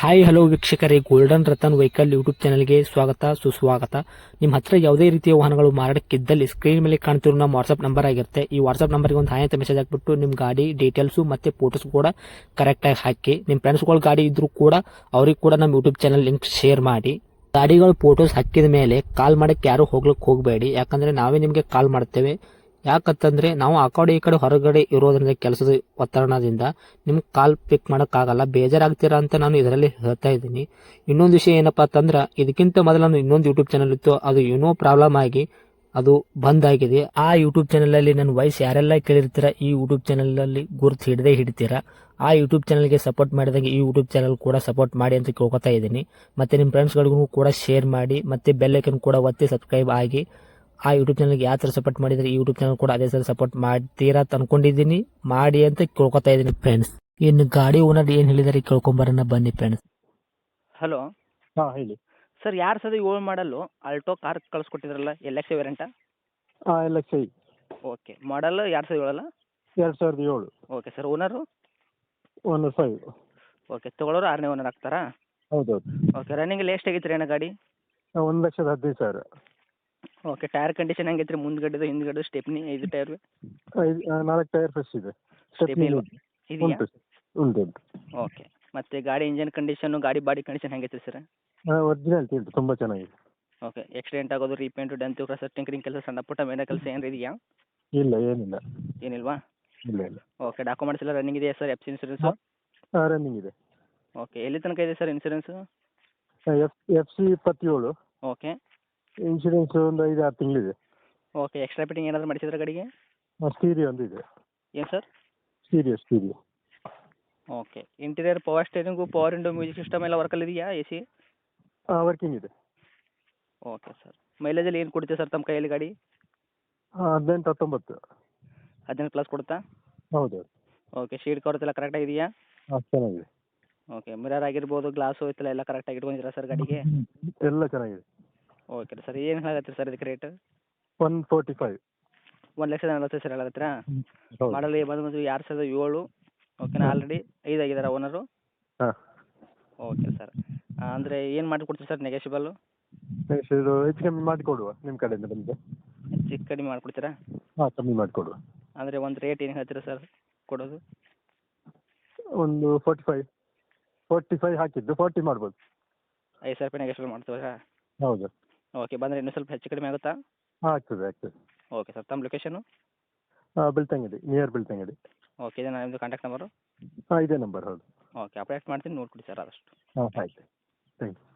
Hi hello ವೀಕ್ಷಕರೇ, golden Ratan vehicle YouTube ಚಾನಲ್ಗೆ ಸ್ವಾಗತ ಸುಸ್ವಾಗತ. ನಿಮ್ಮ ಹತ್ರ ಯಾವುದೇ ರೀತಿಯ ವಾಹನಗಳು ಮಾರಾಟಕ್ಕಿದ್ದಲ್ಲಿ ಸ್ಕ್ರೀನ್ ಮೇಲೆ ಕಾಣ್ತಿರೋ ನಮ್ಮ ವಾಟ್ಸ್ಆಪ್ ನಂಬರ್ ಆಗಿರುತ್ತೆ. ಈ ವಾಟ್ಸ್ಆಪ್ ನಂಬರ್ಗೆ ಒಂದು ಹಾಯ್ ಅಂತ ಮೆಸೇಜ್ ಹಾಕ್ಬಿಟ್ಟು ನಿಮ್ಮ ಗಾಡಿ ಡೀಟೇಲ್ಸು ಮತ್ತೆ ಫೋಟೋಸ್ ಕೂಡ ಕರೆಕ್ಟಾಗಿ ಹಾಕಿ. ನಿಮ್ಮ ಫ್ರೆಂಡ್ಸ್ಗಳ ಗಾಡಿ ಇದ್ರೂ ಕೂಡ ಅವ್ರಿಗೆ ಕೂಡ ನಮ್ಮ ಯೂಟ್ಯೂಬ್ ಚಾನಲ್ ಲಿಂಕ್ ಶೇರ್ ಮಾಡಿ. ಗಾಡಿಗಳು ಫೋಟೋಸ್ ಹಾಕಿದ ಮೇಲೆ ಕಾಲ್ ಮಾಡಕ್ಕೆ ಯಾರು ಹೋಗ್ಲಿಕ್ಕೆ ಹೋಗಬೇಡಿ, ಯಾಕಂದ್ರೆ ನಾವೇ ನಿಮಗೆ ಕಾಲ್ ಮಾಡ್ತೇವೆ. ಯಾಕಂತಂದ್ರೆ ನಾವು ಆ ಕಡೆ ಈ ಕಡೆ ಹೊರಗಡೆ ಇರೋದ್ರಿಂದ ಕೆಲಸದ ಒತ್ತಡದಿಂದ ನಿಮ್ಗೆ ಕಾಲ್ ಪಿಕ್ ಮಾಡೋಕ್ಕಾಗಲ್ಲ, ಬೇಜಾರಾಗ್ತೀರಾ ಅಂತ ನಾನು ಇದರಲ್ಲಿ ಹೇಳ್ತಾ ಇದ್ದೀನಿ. ಇನ್ನೊಂದು ವಿಷಯ ಏನಪ್ಪಾ ಅಂತಂದ್ರೆ, ಇದಕ್ಕಿಂತ ಮೊದಲು ನಾನು ಇನ್ನೊಂದು ಯೂಟ್ಯೂಬ್ ಚಾನಲ್ ಇತ್ತು, ಅದು ಏನೋ ಪ್ರಾಬ್ಲಮ್ ಆಗಿ ಅದು ಬಂದ್ ಆಗಿದೆ. ಆ ಯೂಟ್ಯೂಬ್ ಚಾನಲ್ ಅಲ್ಲಿ ನನ್ನ ವಾಯ್ಸ್ ಯಾರೆಲ್ಲ ಕೇಳಿರ್ತೀರಾ, ಈ ಯೂಟ್ಯೂಬ್ ಚಾನಲ್ ಅಲ್ಲಿ ಗುರುತು ಹಿಡದೇ ಹಿಡಿತೀರಾ. ಆ ಯೂಟ್ಯೂಬ್ ಚಾನಲ್ಗೆ ಸಪೋರ್ಟ್ ಮಾಡಿದಾಗ ಈ ಯೂಟ್ಯೂಬ್ ಚಾನಲ್ ಕೂಡ ಸಪೋರ್ಟ್ ಮಾಡಿ ಅಂತ ಕೇಳ್ಕೊತಾ ಇದ್ದೀನಿ. ಮತ್ತೆ ನಿಮ್ಮ ಫ್ರೆಂಡ್ಸ್ಗಳಿಗೂ ಕೂಡ ಶೇರ್ ಮಾಡಿ, ಮತ್ತೆ ಬೆಲ್ ಐಕನ್ ಕೂಡ ಒತ್ತಿ ಸಬ್ಸ್ಕ್ರೈಬ್ ಆಗಿ. ಆ ಯೂಟ್ಯೂಬ್ ಚಾನಲ್ಗೆ ಯಾವ ಥರ ಸಪೋರ್ಟ್ ಮಾಡಿದ್ರೆ ಈ ಯೂಟ್ಯೂಬ್ ಚಾನಲ್ ಕೂಡ ಅದೇ ಥರ ಸಪೋರ್ಟ್ ಮಾಡ್ತೀರಾ ಅಂತ ಅನ್ಕೊಂಡಿದ್ದೀನಿ. ಮಾಡಿ ಅಂತ ಕೇಳ್ಕೊತಾ ಇದ್ದೀನಿ ಫ್ರೆಂಡ್ಸ್. ಇನ್ನು ಗಾಡಿ ಓನರ್ ಏನು ಹೇಳಿದಾರೆ ಕೇಳ್ಕೊಂಬರೋಣ ಬನ್ನಿ ಫ್ರೆಂಡ್ಸ್. ಹಲೋ ಹಾಂ ಹೇಳಿ. ಸರ್, 2007 ಮಾಡಲು ಆಲ್ಟೋ ಕಾರ್ ಕಳಿಸ್ಕೊಟ್ಟಿದ್ರಲ್ಲ, ಎಲ್ ಎಕ್ಸ್ ವೇರಿಯಂಟಾ? ಹಾಂ LXi ಓಕೆ, ಮಾಡಲ್ 2007 ಅಲ್ಲ? 2007. Okay sir, owner? Owner 5. Okay, ತೊಗೊಳೋರು 6ನೇ ಓನರ್ ಆಗ್ತಾರಾ? ಹೌದೌದು. ಓಕೆ, ರನ್ನಿಂಗಲ್ಲಿ ಎಷ್ಟು ಆಗೈತೆ ರೀ ಅಣ್ಣ ಗಾಡಿ? 1,15,000. ಓಕೆ, ಟೈರ್ ಕಂಡೀಷನ್ ಹೆಂಗೈತೆ ರೀ? ಮುಂದ್ಗಡೆದು ಹಿಂದ್ಗಡೆ ಸ್ಟೆಪ್ನಿ 5 ಟೈರ್? 4 ಟೈರ್ ಫ್ರೆಶ್ ಇದೆ. ಸ್ಟೆಪ್ನಿ ಇಲ್ವಾ? ಇದೆಯಾ? ಉಂಟು ಉಂಟು. ಓಕೆ, ಮತ್ತು ಗಾಡಿ ಇಂಜನ್ ಕಂಡೀಷನ್ನು, ಗಾಡಿ ಬಾಡಿ ಕಂಡೀಷನ್ ಹೆಂಗೈತೆ ಸರ್? ಒರಿಜಿನಾಲಿಟಿ ಉಂಟು, ತುಂಬ ಚೆನ್ನಾಗಿದೆ. ಓಕೆ, ಆಕ್ಸಿಡೆಂಟ್ ಆಗೋದು, ರೀಪೇಂಟು, ಡೆಂತು, ಕ್ರಸರ್, ಟಿಂಕರಿಂಗ್ ಕೆಲಸ, ಸಣ್ಣ ಪುಟ್ಟ ಮೇನ ಕೆಲಸ ಏನಾರು ಇದೆಯಾ? ಇಲ್ಲ, ಏನಿಲ್ಲ. ಏನಿಲ್ವಾ? ಇಲ್ಲ ಇಲ್ಲ. ಓಕೆ, ಡಾಕ್ಯುಮೆಂಟ್ಸ್ ಎಲ್ಲ ರನ್ನಿಂಗ್ ಇದೆಯಾ sir? F C insurance? Running ಇದೆ. ಓಕೆ, ಎಲ್ಲಿ ತನಕ ಇದೆ sir insurance? FC 27. Okay. Insurance ಒಂದು 5-6 ತಿಂಗಳಿದೆ. ಓಕೆ, ಎಕ್ಸ್ಟ್ರಾ ಫಿಟ್ಟಿಂಗ್ ಏನಾದರೂ ಮಾಡಿಸಿದ್ರೆ ಗಾಡಿಗೆ? ಸ್ಟೀರಿಯೋ ಒಂದು ಇದೆ. ಏನು sir? Stereo. Okay, interior power steering, power window, music system ಎಲ್ಲ ವರ್ಕಲ್ಲಿ ಇದೆಯಾ? A C? ವರ್ಕಿಂಗ್ ಇದೆ. ಓಕೆ ಸರ್, ಮೈಲೇಜಲ್ಲಿ ಏನು ಕೊಡುತ್ತೆ ಸರ್ ತಮ್ಮ ಕೈಯಲ್ಲಿ ಗಾಡಿ? 18-19. 15 ಪ್ಲಸ್ ಕೊಡುತ್ತಾ? ಹೌದು. ಓಕೆ, ಶೀಟ್ ಕವರ್ಸ್ ಎಲ್ಲ ಕರೆಕ್ಟಾಗಿದೆಯಾ? ಹಾಂ ಚೆನ್ನಾಗಿದೆ. ಓಕೆ, ಮಿರರ್ ಆಗಿರ್ಬೋದು, ಗ್ಲಾಸು ಇತ್ತಲ್ಲ ಎಲ್ಲ ಕರೆಕ್ಟಾಗಿ ಇಟ್ಕೊಂಡಿದ್ದೀರಾ ಸರ್ ಗಾಡಿಗೆ? ಎಲ್ಲ ಚೆನ್ನಾಗಿದೆ. ಓಕೆ ಸರ್, ಏನು ಹೇಳತ್ತೀರಿ ಸರ್ ಇದಕ್ಕೆ ರೇಟ್? 145. 1,40,000 ಸರ್ ಹೇಳತ್ತೀರಾ? ಹೌದು. ಮಾಡಲ್ ಬಂದು 2007. ಓಕೆನಾ? ಆಲ್ರೆಡಿ 5 ಆಗಿದ್ದಾರೆ ಓನರು? ಹಾಂ. ಓಕೆ ಸರ್, ಅಂದರೆ ಏನು ಮಾಡಿಕೊಡ್ತೀವಿ ಸರ್ ನೆಗೆಶಿಬಲ್ಲು? ಇದು ಹೆಚ್ಚು ಕಮ್ಮಿ ಮಾಡಿಕೊಡುವ ನಿಮ್ಮ ಕಡೆಯಿಂದ ಬಂದರೆ. ಹೆಚ್ಚು ಕಡಿಮೆ ಮಾಡಿಕೊಡ್ತೀರಾ? ಹಾಂ, ಕಮ್ಮಿ ಮಾಡಿಕೊಡುವ. ಅಂದರೆ ಒಂದು ರೇಟ್ ಏನು ಹೇಳ್ತೀರಾ ಸರ್ ಕೊಡೋದು? ಒಂದು 45 ಹಾಕಿದ್ದು 40 ಮಾಡ್ಬೋದು. 5,000 ರೂಪಾಯಿ ನೆಗೆಶಿಬಲ್ ಮಾಡ್ತೀರಾ? ಹೌದು. ಓಕೆ, ಬಂದರೆ ಇನ್ನೂ ಸ್ವಲ್ಪ ಹೆಚ್ಚು ಕಡಿಮೆ ಆಗುತ್ತಾ? ಹಾಂ, ಆಗ್ತದೆ. ಓಕೆ ಸರ್, ತಮ್ಮ location? Belthangady, near Belthangady. Okay, ಇದೇನಾ ನಿಮ್ಮದು ಕಾಂಟ್ಯಾಕ್ಟ್ ನಂಬರು? ಹಾಂ, ಇದೇ ನಂಬರ್. ಹೌದು. ಓಕೆ, ಅಪ್ಡೇಟ್ ಮಾಡ್ತೀನಿ, ನೋಡಿಕೊಡಿ ಸರ್ ಆದಷ್ಟು. ಹಾಂ ಆಯ್ತು. Thank you.